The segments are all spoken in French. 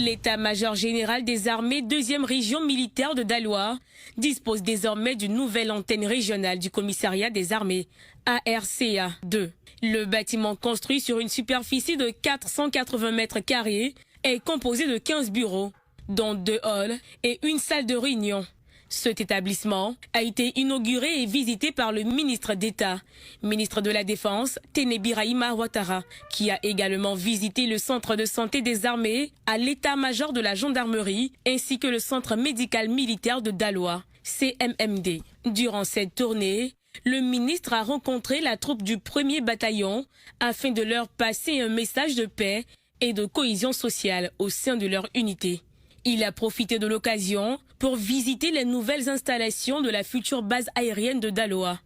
L'état-major général des armées 2e région militaire de Daloa dispose désormais d'une nouvelle antenne régionale du commissariat des armées, ARCA 2. Le bâtiment construit sur une superficie de 480 mètres carrés est composé de 15 bureaux, dont 2 halls et une salle de réunion. Cet établissement a été inauguré et visité par le ministre d'État, ministre de la Défense, Téné Birahima Ouattara, qui a également visité le centre de santé des armées à l'état-major de la gendarmerie ainsi que le centre médical militaire de Daloa, CMMD. Durant cette tournée, le ministre a rencontré la troupe du 1er bataillon afin de leur passer un message de paix et de cohésion sociale au sein de leur unité. Il a profité de l'occasion pour visiter les nouvelles installations de la future base aérienne de Daloa.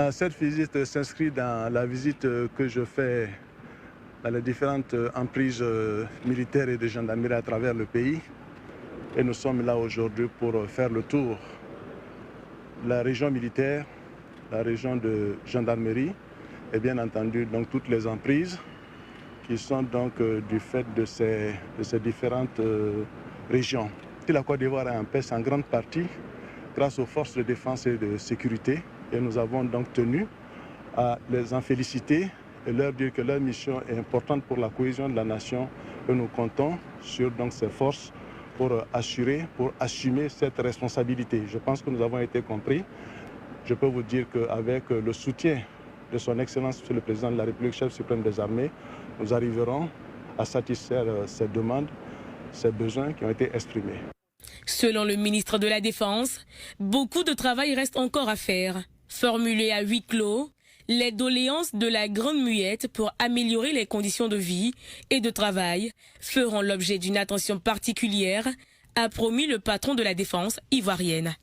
Cette visite s'inscrit dans la visite que je fais dans les différentes emprises militaires et de gendarmerie à travers le pays. Et nous sommes là aujourd'hui pour faire le tour de la région militaire, la région de gendarmerie et bien entendu donc toutes les emprises qui sont donc du fait de ces différentes régions. La Côte d'Ivoire est en paix en grande partie grâce aux forces de défense et de sécurité et nous avons donc tenu à les en féliciter et leur dire que leur mission est importante pour la cohésion de la nation et nous comptons sur donc ces forces pour assumer cette responsabilité. Je pense que nous avons été compris. Je peux vous dire qu'avec le soutien de son Excellence Monsieur le Président de la République, chef suprême des armées, nous arriverons à satisfaire ces demandes, ces besoins qui ont été exprimés. Selon le ministre de la Défense, beaucoup de travail reste encore à faire. Formulées à huis clos, les doléances de la Grande Muette pour améliorer les conditions de vie et de travail feront l'objet d'une attention particulière, a promis le patron de la Défense ivoirienne.